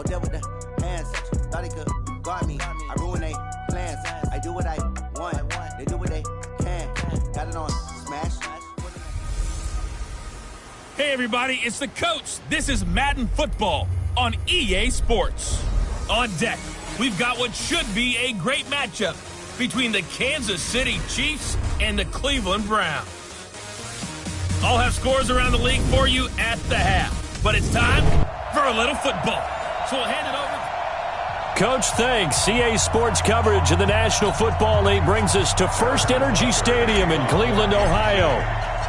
out there with the hands. Thought they could guard me. I ruin their plans. I do what I want. They do what they can. Got it on smash. Hey everybody, it's the coach. This is Madden Football on EA Sports. On deck, we've got what should be a great matchup between the Kansas City Chiefs and the Cleveland Browns. I'll have scores around the league for you at the half, but it's time for a little football. So we'll hand it over. Coach, thanks. EA Sports coverage of the National Football League brings us to First Energy Stadium in Cleveland, Ohio.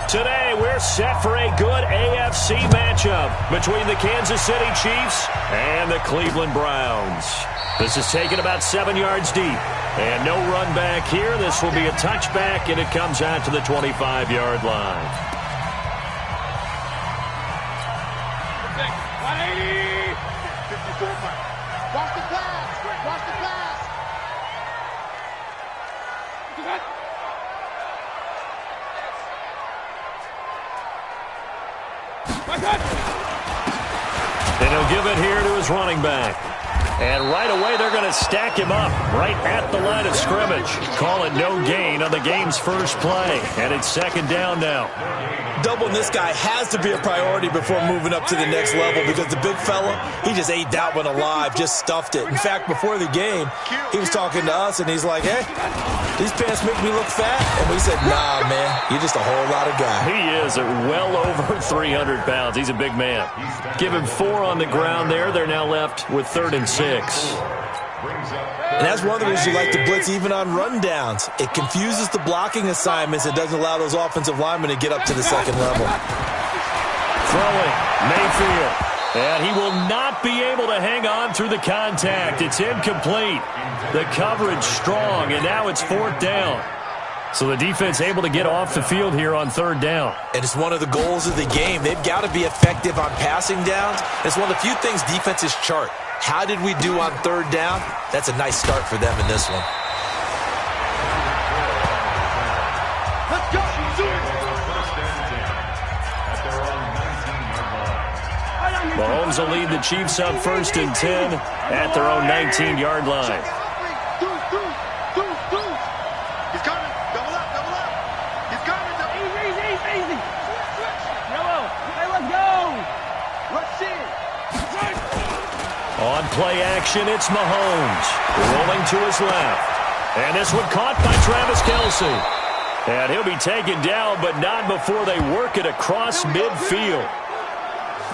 Today, we're set for a good AFC matchup between the Kansas City Chiefs and the Cleveland Browns. This is taken about 7 yards deep. And no run back here. This will be a touchback, and it comes out to the 25-yard line. 180! 54 points. Watch the pass! Watch the pass! And he'll give it here to his running back. And right away, they're going to stack him up right at the line of scrimmage. Call it no gain on the game's first play. And it's second down now. Doubling this guy has to be a priority before moving up to the next level because the big fella, he just ate that one alive, just stuffed it. In fact, before the game, he was talking to us, and he's like, hey, these pants make me look fat. And we said, nah, man, you're just a whole lot of guy. He is at well over 300 pounds. He's a big man. Give him 4 on the ground there. They're now left with 3rd and 6. And that's one of the reasons you like to blitz even on rundowns. It confuses the blocking assignments. It doesn't allow those offensive linemen to get up to the second level. Throwing, Mayfield. And he will not be able to hang on through the contact. It's incomplete. The coverage strong, and now it's 4th down. So the defense able to get off the field here on 3rd down. And it's one of the goals of the game. They've got to be effective on passing downs. It's one of the few things defenses chart. How did we do on 3rd down? That's a nice start for them in this one. Let's go! Mahomes will lead the Chiefs up 1st and 10 at their own 19-yard line. He's coming. Double up, double up. He's coming. Easy. Yellow. Hey, let's go. Let's see it. On play action, it's Mahomes. Rolling to his left. And this one caught by Travis Kelce. And he'll be taken down, but not before they work it across midfield.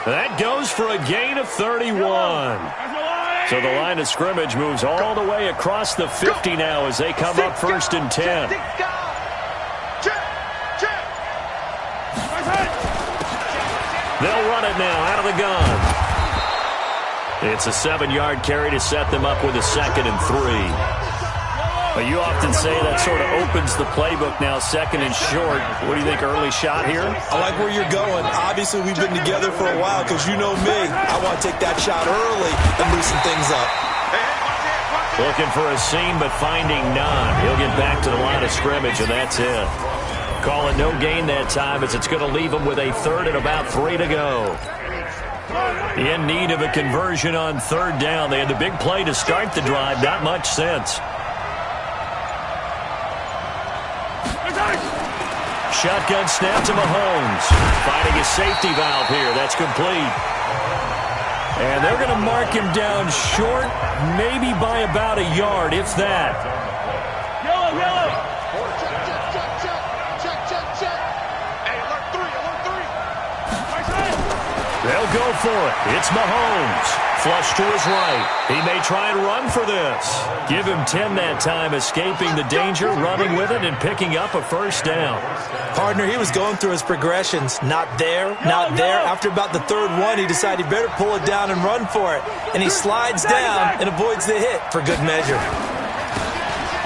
That goes for a gain of 31. So the line of scrimmage moves all the way across the 50 now as they come up 1st and 10. They'll run it now out of the gun. It's a 7-yard carry to set them up with a 2nd and 3. But you often say that sort of opens the playbook now, 2nd and short. What do you think, early shot here? I like where you're going. Obviously, we've been together for a while because you know me. I want to take that shot early and loosen things up. Looking for a seam, but finding none. He'll get back to the line of scrimmage, and that's it. Call it no gain that time as it's going to leave them with a 3rd and about 3 to go. In need of a conversion on 3rd down. They had the big play to start the drive. Not much sense. Shotgun snap to Mahomes. Finding a safety valve here. That's complete. And they're going to mark him down short, maybe by about a yard, if that. Yellow. Check. Hey, alert 3. They'll go for it. It's Mahomes. Flush to his right. He may try and run for this. Give him 10 that time, escaping the danger, running with it, and picking up a 1st down. Partner, he was going through his progressions. Not there. After about the 3rd one, he decided he better pull it down and run for it. And he slides down and avoids the hit for good measure.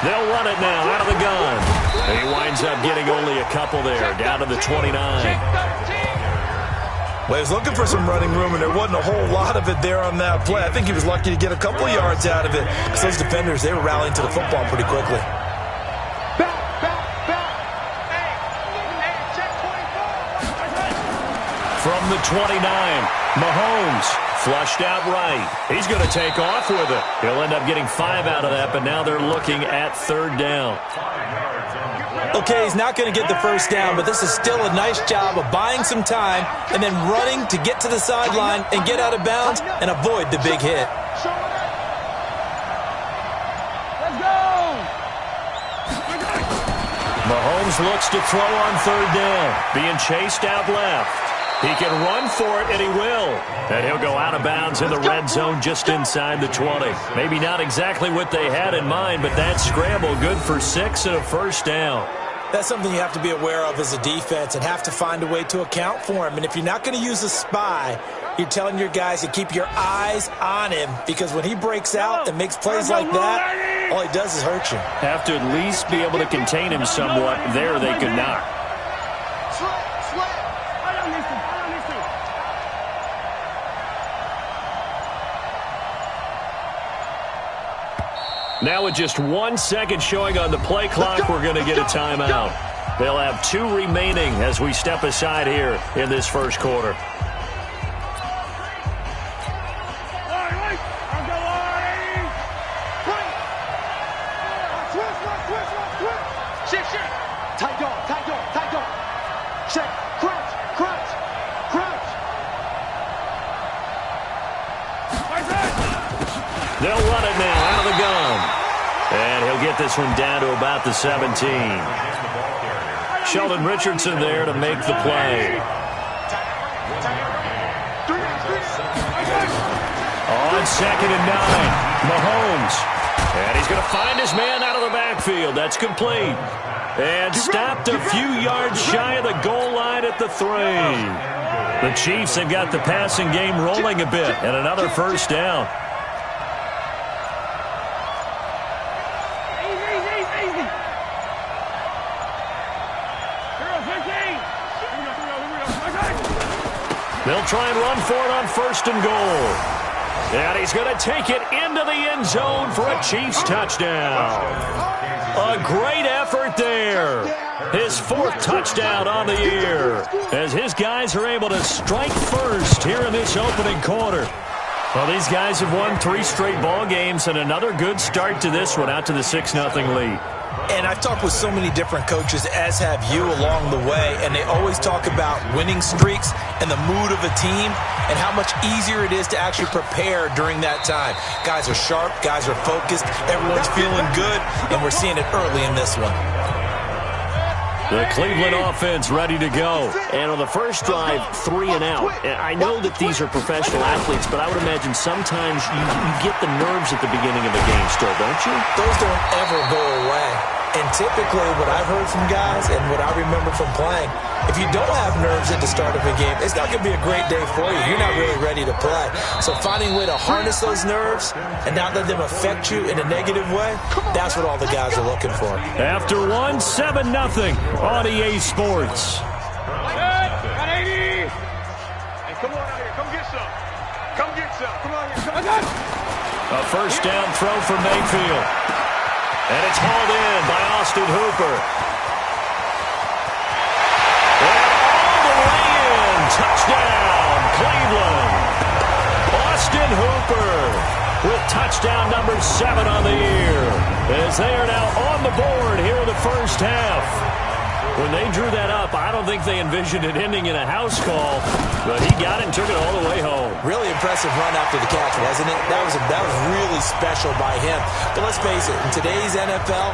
They'll run it now out of the gun. And he winds up getting only a couple there, down to the 29. Well, he was looking for some running room, and there wasn't a whole lot of it there on that play. I think he was lucky to get a couple of yards out of it. Because those defenders, they were rallying to the football pretty quickly. From the 29, Mahomes Flushed out right. He's going to take off with it. He'll end up getting 5 out of that, but now they're looking at third down. Okay, he's not going to get the first down, but this is still a nice job of buying some time and then running to get to the sideline and get out of bounds and avoid the big hit. Let's go! Mahomes looks to throw on third down, being chased out left. He can run for it, and he will. And he'll go out of bounds in the red zone just inside the 20. Maybe not exactly what they had in mind, but that scramble good for 6 and a first down. That's something you have to be aware of as a defense and have to find a way to account for him. And if you're not going to use a spy, you're telling your guys to keep your eyes on him, because when he breaks out and makes plays like that, all he does is hurt you. Have to at least be able to contain him somewhat. There they could not. Now with just 1 second showing on the play clock, we're going to get a timeout. They'll have 2 remaining as we step aside here in this first quarter. They'll run it now out of the gun. And he'll get this one down to about the 17. Sheldon Richardson there to make the play. On 2nd and 9, Mahomes. And he's going to find his man out of the backfield. That's complete. And stopped a few yards shy of the goal line at the 3. The Chiefs have got the passing game rolling a bit. And another first down. They'll try and run for it on 1st and goal. And he's going to take it into the end zone for a Chiefs touchdown. A great effort there. His 4th touchdown on the year, as his guys are able to strike first here in this opening quarter. Well, these guys have won 3 straight ball games, and another good start to this one, out to the 6-0 lead. And I've talked with so many different coaches, as have you, along the way, and they always talk about winning streaks and the mood of a team and how much easier it is to actually prepare during that time. Guys are sharp, guys are focused, everyone's feeling good, and we're seeing it early in this one. The Cleveland offense ready to go. And on the first drive, 3 and out. And I know that these are professional athletes, but I would imagine sometimes you get the nerves at the beginning of the game still, don't you? Those don't ever go away. And typically what I've heard from guys and what I remember from playing, if you don't have nerves at the start of a game, it's not going to be a great day for you. You're not really ready to play. So finding a way to harness those nerves and not let them affect you in a negative way, that's what all the guys are looking for. After 1, 7-0 on EA Sports. Got 80. Hey, come on out here. Come get some. Come get some. Come on here. A first down throw for Mayfield. And it's hauled in by Austin Hooper. And all the way in. Touchdown, Cleveland. Austin Hooper with touchdown number 7 on the year, as they are now on the board here in the first half. When they drew that up, I don't think they envisioned it ending in a house call, but he got it and took it all the way home. Really impressive run after the catch, wasn't it? That was really special by him. But let's face it, in today's NFL,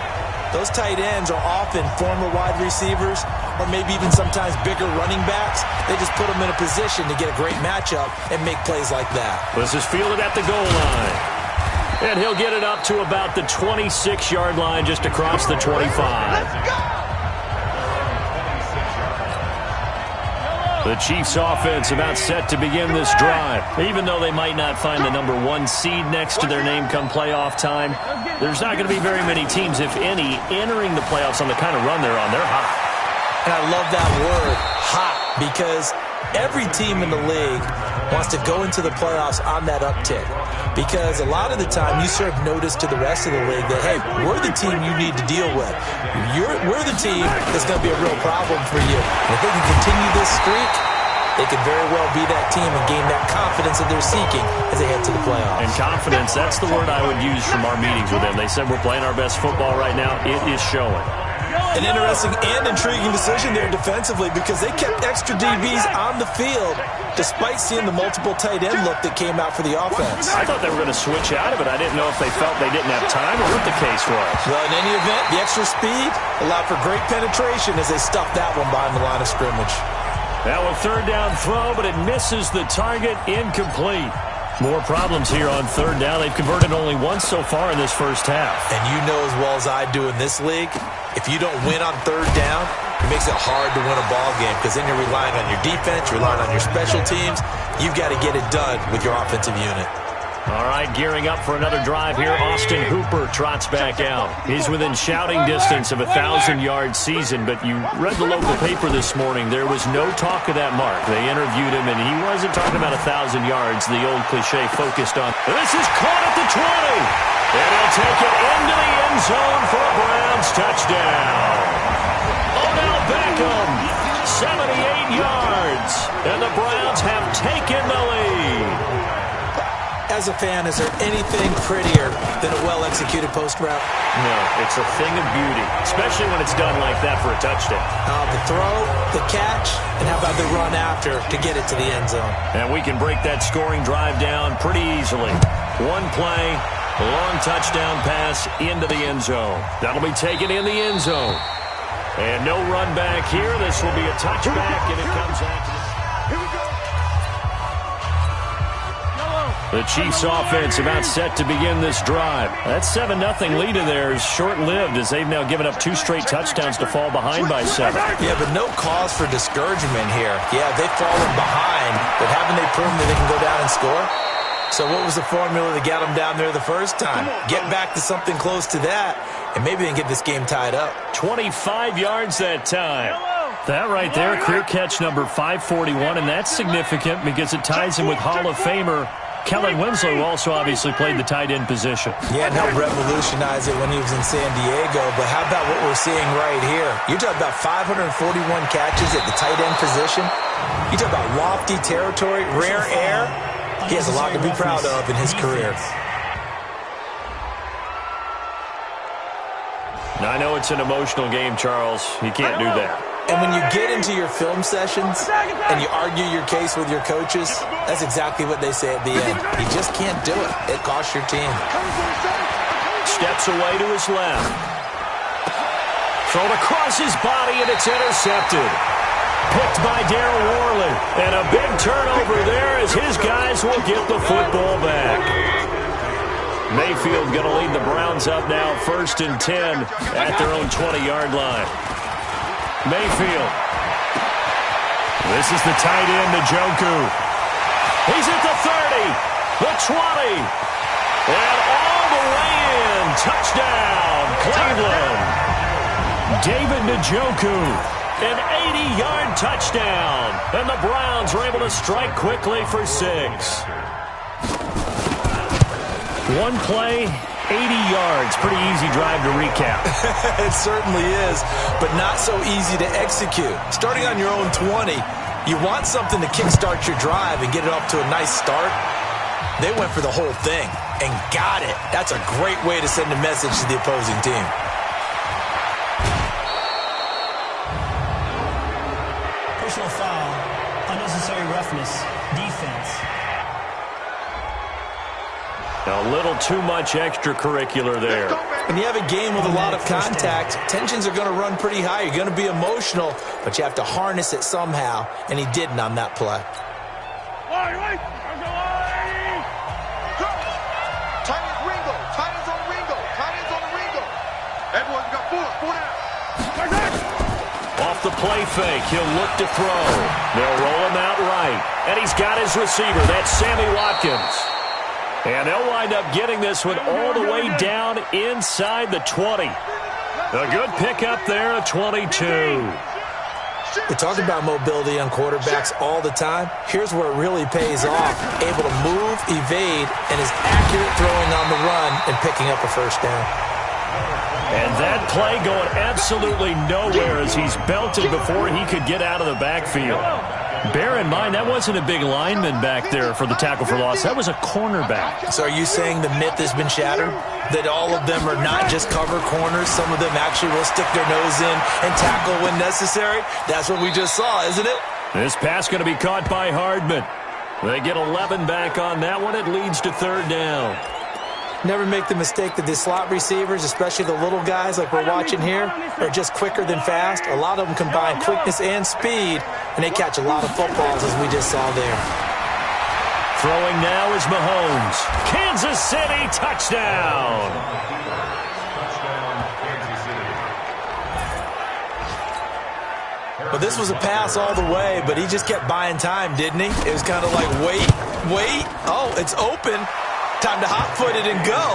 those tight ends are often former wide receivers or maybe even sometimes bigger running backs. They just put them in a position to get a great matchup and make plays like that. This is fielded at the goal line. And he'll get it up to about the 26-yard line, just across the 25. Let's go! The Chiefs offense about set to begin this drive. Even though they might not find the number 1 seed next to their name come playoff time, there's not going to be very many teams, if any, entering the playoffs on the kind of run they're on. They're hot. And I love that word, hot, because every team in the league wants to go into the playoffs on that uptick. Because a lot of the time you serve notice to the rest of the league that, hey, we're the team you need to deal with. We're the team that's going to be a real problem for you. And if they can continue this streak, they could very well be that team and gain that confidence that they're seeking as they head to the playoffs. And confidence, that's the word I would use from our meetings with them. They said we're playing our best football right now. It is showing. An interesting and intriguing decision there defensively because they kept extra DBs on the field despite seeing the multiple tight end look that came out for the offense. I thought they were going to switch out of it. I didn't know if they felt they didn't have time or what the case was. Well, in any event, the extra speed allowed for great penetration as they stuffed that one behind the line of scrimmage. Now a third down throw, but it misses the target, incomplete. More problems here on third down. They've converted only once so far in this first half. And you know as well as I do in this league, if you don't win on third down, it makes it hard to win a ball game because then you're relying on your defense, you're relying on your special teams. You've got to get it done with your offensive unit. All right, gearing up for another drive here. Austin Hooper trots back out. He's within shouting distance of a 1,000-yard season, but you read the local paper this morning. There was no talk of that mark. They interviewed him, and he wasn't talking about 1,000 yards, the old cliche focused on. This is caught at the 20, and he'll take it into the end zone for a Browns touchdown. Odell Beckham, 78 yards, and the Browns have taken the lead. As a fan, is there anything prettier than a well-executed post route? No, it's a thing of beauty, especially when it's done like that for a touchdown. The throw, the catch, and how about the run after to get it to the end zone? And we can break that scoring drive down pretty easily. One play, long touchdown pass into the end zone. That'll be taken in the end zone. And no run back here. This will be a touchback, and it comes after the... The Chiefs' offense about set to begin this drive. That 7-0 lead of theirs short-lived as they've now given up 2 straight touchdowns to fall behind by 7. Yeah, but no cause for discouragement here. Yeah, they've fallen behind, but haven't they proven that they can go down and score? So what was the formula that got them down there the first time? Get back to something close to that, and maybe they can get this game tied up. 25 yards that time. That right there, career catch number 541, and that's significant because it ties him with Hall of Famer Kellen Winslow, who also obviously played the tight end position. Yeah, and helped revolutionize it when he was in San Diego. But how about what we're seeing right here? You're talking about 541 catches at the tight end position. You talk about lofty territory, rare air. He has a lot to be proud of in his career. Now, I know it's an emotional game, Charles. You can't do that. And when you get into your film sessions and you argue your case with your coaches, that's exactly what they say at the end. You just can't do it. It costs your team. Steps away to his left. Thrown across his body, and it's intercepted. Picked by Darryl Worley. And a big turnover there as his guys will get the football back. Mayfield going to lead the Browns up now, 1st and 10 at their own 20-yard line. Mayfield. This is the tight end, Njoku. He's at the 30, the 20, and all the way in. Touchdown, Cleveland. David Njoku, an 80-yard touchdown, and the Browns are able to strike quickly for 6. One play, 80 yards. Pretty easy drive to recap. It certainly is, but not so easy to execute. Starting on your own 20, you want something to kickstart your drive and get it off to a nice start. They went for the whole thing and got it. That's a great way to send a message to the opposing team. Personal foul, unnecessary roughness, defense. A little too much extracurricular there. When you have a game with a lot of contact, tensions are going to run pretty high. You're going to be emotional, but you have to harness it somehow, and he didn't on that play. Tight ends Ringo. Tight ends on Ringo. Tight ends on the Ringo. Everyone's got 4 down. Off the play fake, he'll look to throw. They'll roll him out right. And he's got his receiver. That's Sammy Watkins. And they'll wind up getting this one all the way down inside the 20. A good pickup there, a 22. We talk about mobility on quarterbacks all the time. Here's where it really pays off. Able to move, evade, and is accurate throwing on the run and picking up a first down. And that play going absolutely nowhere as he's belted before he could get out of the backfield. Bear in mind, that wasn't a big lineman back there for the tackle for loss. That was a cornerback. So are you saying the myth has been shattered? That all of them are not just cover corners? Some of them actually will stick their nose in and tackle when necessary? That's what we just saw, isn't it? This pass going to be caught by Hardman. They get 11 back on that one. It leads to third down. Never make the mistake that the slot receivers, especially the little guys like we're watching here, are just quicker than fast. A lot of them combine quickness and speed, and they catch a lot of footballs, as we just saw there. Throwing now is Mahomes. Kansas City touchdown. Well, this was a pass all the way, but he just kept buying time, didn't he? It was kind of like, wait. Oh, it's open. Time to hot-foot it and go.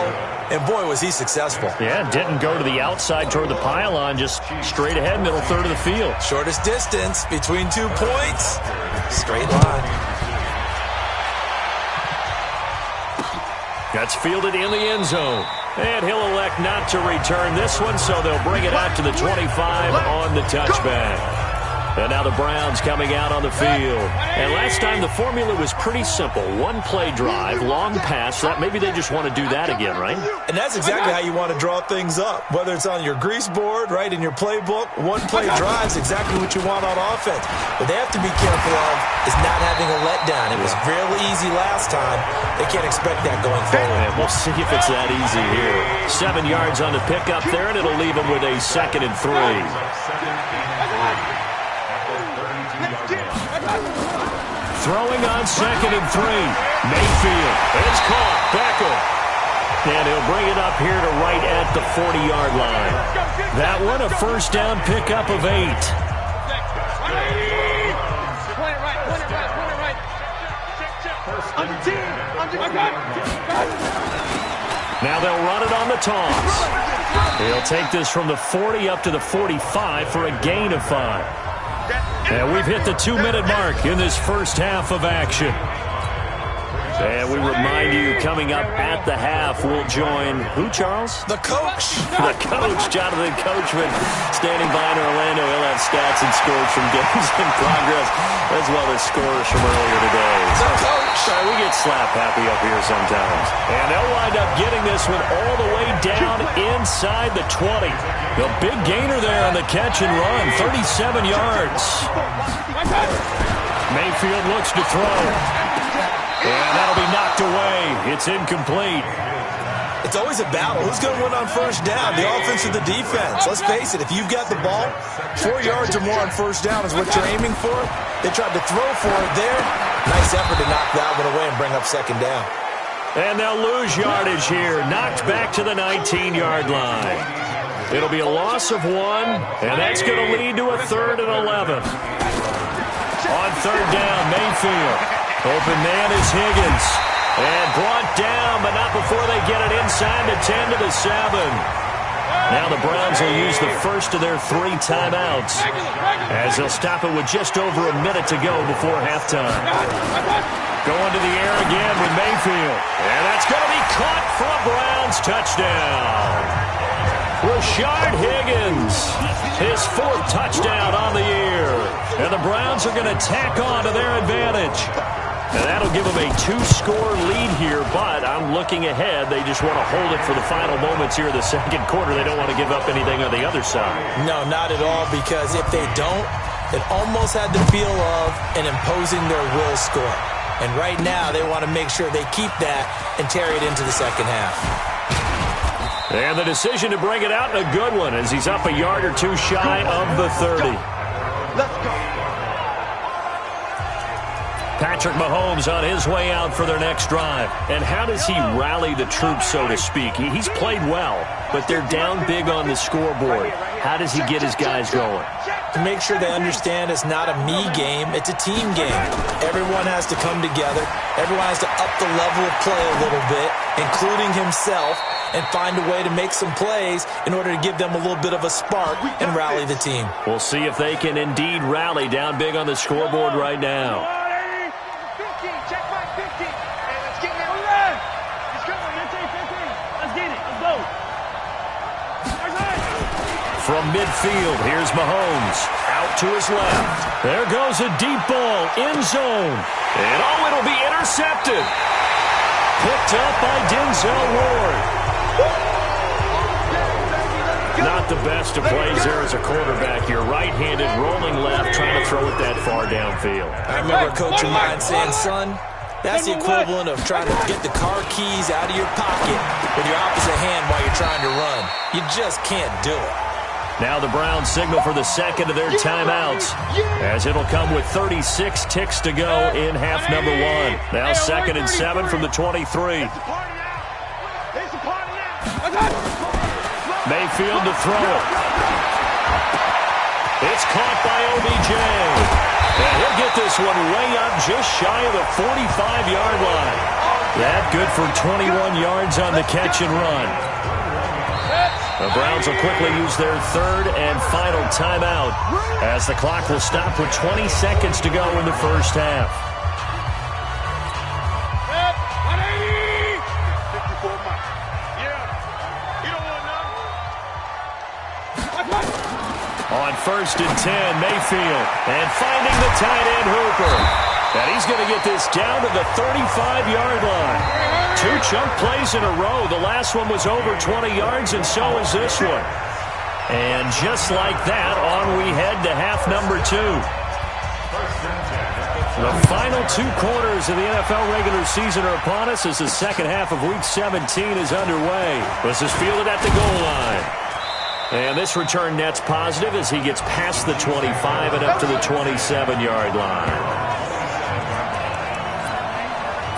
And, boy, was he successful. Yeah, didn't go to the outside toward the pylon, just straight ahead, middle third of the field. Shortest distance between 2 points. Straight line. That's fielded in the end zone. And he'll elect not to return this one, so they'll bring it out to the 25 on the touchback. And now the Browns coming out on the field. And last time the formula was pretty simple. One-play drive, long pass. That maybe they just want to do that again, right? And that's exactly how you want to draw things up. Whether it's on your grease board, right, in your playbook, one-play drive is exactly what you want on offense. What they have to be careful of is not having a letdown. It was real easy last time. They can't expect that going forward. And we'll see if it's that easy here. 7 yards on the pickup there, and it'll leave them with a 2nd and 3. Throwing on 2nd and 3. Mayfield. It's caught. Beckham. And he'll bring it up here to right at the 40-yard line. That one a first down pickup of 8. Now they'll run it on the toss. He'll take this from the 40 up to the 45 for a gain of 5. And we've hit the 2-minute mark in this first half of action. And we remind you, coming up at the half, we'll join who, Charles? The coach. The coach, Jonathan Coachman, standing by in Orlando. He'll have stats and scores from games in progress, as well as scores from earlier today. The coach. Sorry, we get slap happy up here sometimes. And they'll wind up getting this one all the way down inside the 20. The big gainer there on the catch and run, 37 yards. Mayfield looks to throw. And that'll be knocked away. It's incomplete. It's always a battle. Who's going to win on first down, the offense or the defense? Let's face it, if you've got the ball, 4 yards or more on first down is what you're aiming for. They tried to throw for it there. Nice effort to knock that one away and bring up 2nd down. And they'll lose yardage here. Knocked back to the 19-yard line. It'll be a loss of 1, and that's going to lead to a 3rd and 11. On 3rd down, Mayfield. Open man is Higgins. And brought down, but not before they get it inside the 10 to the 7. Now the Browns will use the first of their 3 timeouts, as they'll stop it with just over a minute to go before halftime. Going to the air again with Mayfield. And that's going to be caught for a Browns touchdown. Rashard Higgins, his 4th touchdown on the year. And the Browns are going to tack on to their advantage. And that'll give them a 2-score lead here, but I'm looking ahead. They just want to hold it for the final moments here in the 2nd quarter. They don't want to give up anything on the other side. No, not at all, because if they don't, it almost had the feel of an imposing their will score. And right now, they want to make sure they keep that and carry it into the 2nd half. And the decision to bring it out, a good one, as he's up a yard or 2 shy of the 30. Let's go. Patrick Mahomes on his way out for their next drive. And how does he rally the troops, so to speak? He's played well, but they're down big on the scoreboard. How does he get his guys going? To make sure they understand it's not a me game, it's a team game. Everyone has to come together. Everyone has to up the level of play a little bit, including himself, and find a way to make some plays in order to give them a little bit of a spark and rally the team. We'll see if they can indeed rally down big on the scoreboard right now. From midfield, here's Mahomes. Out to his left. There goes a deep ball, end zone. And it'll be intercepted. Picked up by Denzel Ward. Not the best of plays there as a quarterback. You're right-handed, rolling left, trying to throw it that far downfield. I remember a coach of mine saying, son, that's the equivalent of trying to get the car keys out of your pocket with your opposite hand while you're trying to run. You just can't do it. Now the Browns signal for the second of their timeouts, as it'll come with 36 ticks to go in half number one. Now 2nd and 7 from the 23. Mayfield to throw it. It's caught by OBJ. And he'll get this one way up just shy of the 45-yard line. That good for 21 yards on the catch and run. The Browns will quickly use their third and final timeout as the clock will stop with 20 seconds to go in the first half. On 1st and 10, Mayfield, and finding the tight end Hooper. And he's going to get this down to the 35-yard line. 2 chunk plays in a row. The last one was over 20 yards, and so is this one. And just like that, on we head to half number 2. The final 2 quarters of the NFL regular season are upon us as the second half of Week 17 is underway. This is fielded at the goal line. And this return net's positive as he gets past the 25 and up to the 27-yard line.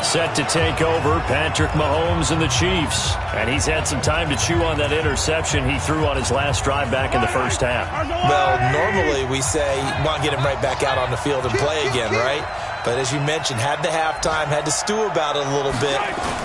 Set to take over, Patrick Mahomes and the Chiefs. And he's had some time to chew on that interception he threw on his last drive back in the first half. Well, normally we say, want to get him right back out on the field and play again, right? But as you mentioned, had the halftime, had to stew about it a little bit.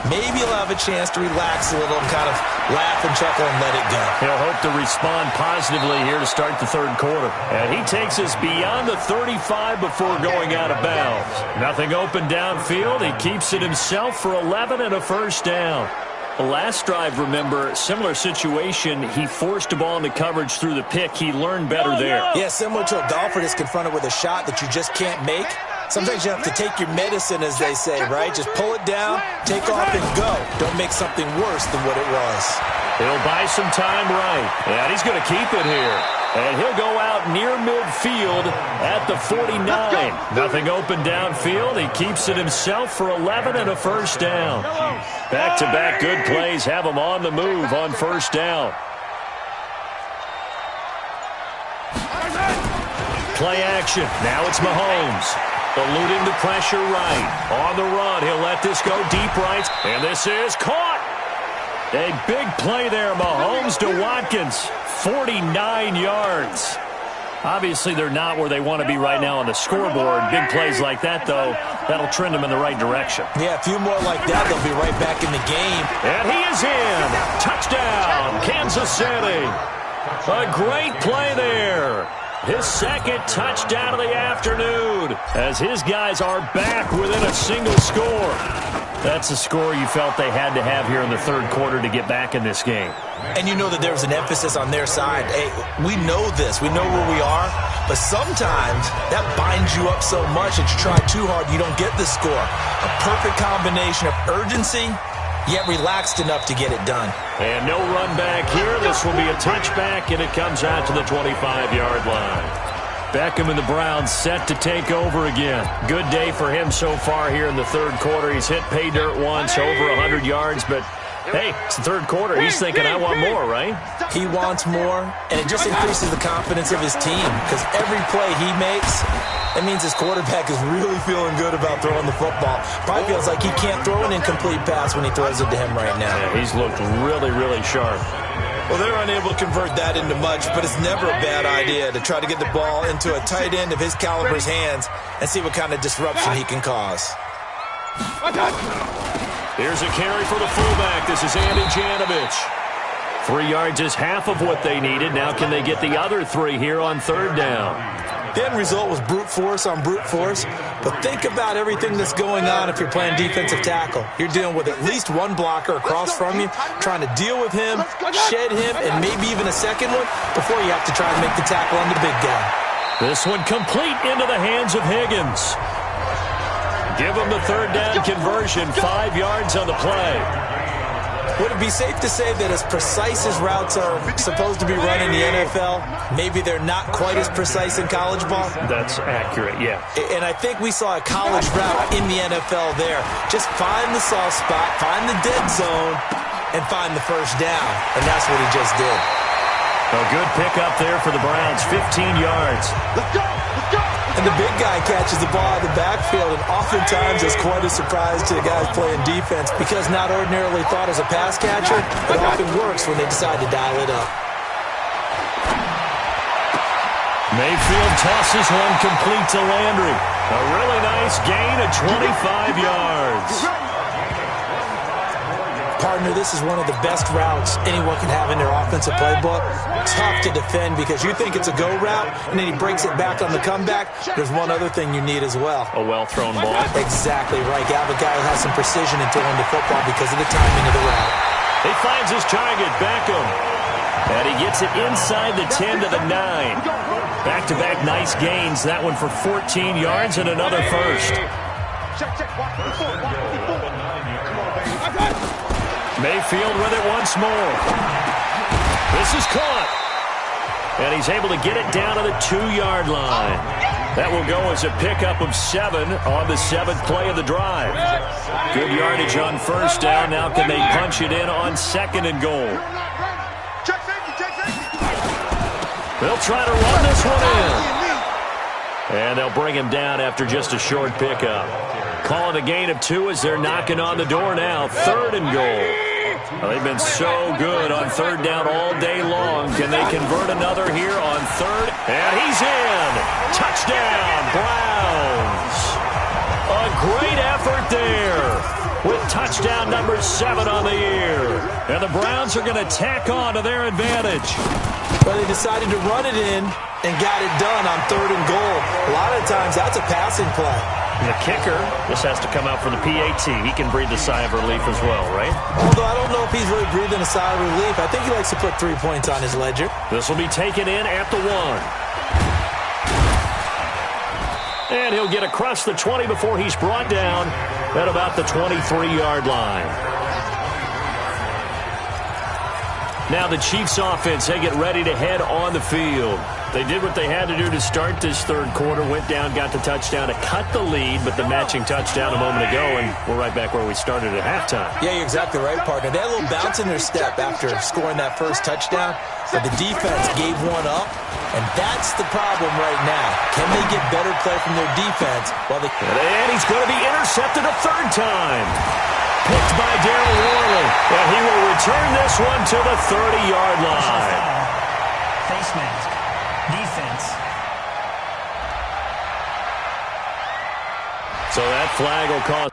Maybe he'll have a chance to relax a little and kind of laugh and chuckle and let it go. He'll hope to respond positively here to start the third quarter. And he takes us beyond the 35 before going out of bounds. Nothing open downfield. He keeps it himself for 11 and a first down. The last drive, remember, similar situation. He forced a ball into coverage through the pick. He learned better there. Yeah, similar to a golfer that's confronted with a shot that you just can't make. Sometimes you have to take your medicine, as they say, right? Just pull it down, take off, and go. Don't make something worse than what it was. He'll buy some time right, and he's going to keep it here. And he'll go out near midfield at the 49. Nothing open downfield. He keeps it himself for 11 and a first down. Back-to-back good plays have him on the move on first down. Play action. Now it's Mahomes. Eluding the pressure right. On the run, he'll let this go deep right. And this is caught. A big play there, Mahomes to Watkins. 49 yards. Obviously, they're not where they want to be right now on the scoreboard. Big plays like that, though, that'll trend them in the right direction. Yeah, a few more like that, they'll be right back in the game. And he is in. Touchdown, Kansas City. A great play there. His second touchdown of the afternoon as his guys are back within a single score. That's a score you felt they had to have here in the third quarter to get back in this game. And you know that there was an emphasis on their side. Hey, we know this. We know where we are. But sometimes that binds you up so much that you try too hard, you don't get the score. A perfect combination of urgency, yet relaxed enough to get it done. And no run back here. This will be a touchback, and it comes out to the 25-yard line. Beckham and the Browns set to take over again. Good day for him so far here in the third quarter. He's hit pay dirt once, over 100 yards, but hey, it's the third quarter. He's thinking, I want more, right? He wants more, and it just increases the confidence of his team because every play he makes, it means his quarterback is really feeling good about throwing the football. Probably feels like he can't throw an incomplete pass when he throws it to him right now. Yeah, he's looked really, really sharp. Well, they're unable to convert that into much, but it's never a bad idea to try to get the ball into a tight end of his caliber's hands and see what kind of disruption he can cause. Here's a carry for the fullback. This is Andy Janovich. 3 yards is half of what they needed. Now can they get the other 3 here on third down? The end result was brute force on brute force, but think about everything that's going on if you're playing defensive tackle. You're dealing with at least one blocker across from you, trying to deal with him, shed him, and maybe even a second one before you have to try and make the tackle on the big guy. This one complete into the hands of Higgins. Give him the third down conversion, 5 yards on the play. Would it be safe to say that as precise as routes are supposed to be run in the NFL, maybe they're not quite as precise in college ball? That's accurate, yeah. And I think we saw a college route in the NFL there. Just find the soft spot, find the dead zone, and find the first down. And that's what he just did. A good pickup there for the Browns, 15 yards. Let's go! Let's go! And the big guy catches the ball in the backfield, and oftentimes is quite a surprise to the guys playing defense because not ordinarily thought as a pass catcher, it often works when they decide to dial it up. Mayfield tosses one complete to Landry. A really nice gain of 25 yards. Partner, this is one of the best routes anyone can have in their offensive playbook. Tough to defend because you think it's a go route, and then he breaks it back on the comeback. There's one other thing you need as well. A well-thrown ball. Exactly right. You have a guy who has some precision in throwing the football because of the timing of the route. He finds his target, Beckham. And he gets it inside the 10 to the 9. Back-to-back nice gains. That one for 14 yards and another first. Check. Watch the foot. Watch the foot. Come on, baby. Mayfield with it once more. This is caught. And he's able to get it down to the 2-yard line. That will go as a pickup of 7 on the 7th play of the drive. Good yardage on first down. Now can they punch it in on 2nd and goal? Check safety. They'll try to run this one in. And they'll bring him down after just a short pickup. Calling a gain of 2 as they're knocking on the door now. 3rd and goal. Well, they've been so good on 3rd down all day long. Can they convert another here on 3rd? And he's in. Touchdown, Browns. A great effort there with touchdown number 7 on the year. And the Browns are going to tack on to their advantage. But they decided to run it in and got it done on 3rd and goal. A lot of times that's a passing play. And the kicker, this has to come out for the PAT. He can breathe a sigh of relief as well, right? Although I don't know if he's really breathing a sigh of relief. I think he likes to put 3 points on his ledger. This will be taken in at the 1. And he'll get across the 20 before he's brought down at about the 23-yard line. Now the Chiefs offense, they get ready to head on the field. They did what they had to do to start this 3rd quarter, went down, got the touchdown to cut the lead, but the matching touchdown a moment ago, and we're right back where we started at halftime. Yeah, you're exactly right, partner. They had a little bounce in their step after scoring that first touchdown, but the defense gave one up, and that's the problem right now. Can they get better play from their defense? And he's going to be intercepted a 3rd time. Picked by Darryl Worley, and he will return this one to the 30-yard line. Face mask. Defense. So that flag will cost.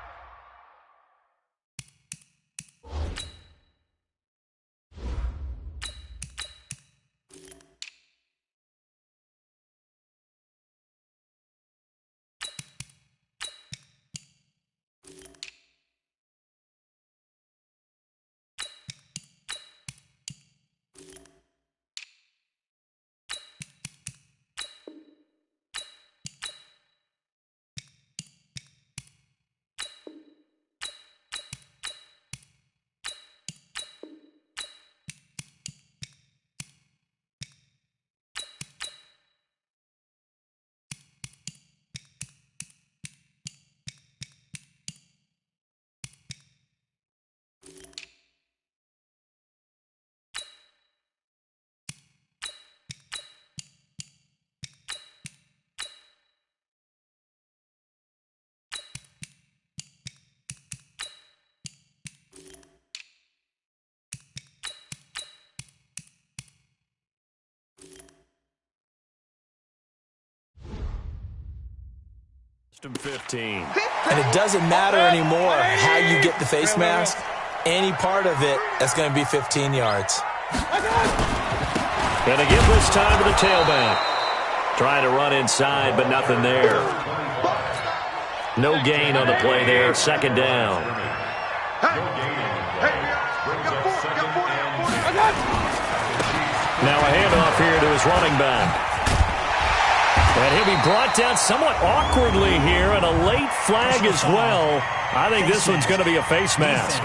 System 15. And it doesn't matter anymore how you get the face mask. Any part of it is going to be 15 yards. Going to give this time to the tailback. Trying to run inside, but nothing there. No gain on the play there. 2nd down. Now a handoff here to his running back. And he'll be brought down somewhat awkwardly here, and a late flag as well. I think this one's going to be a face mask.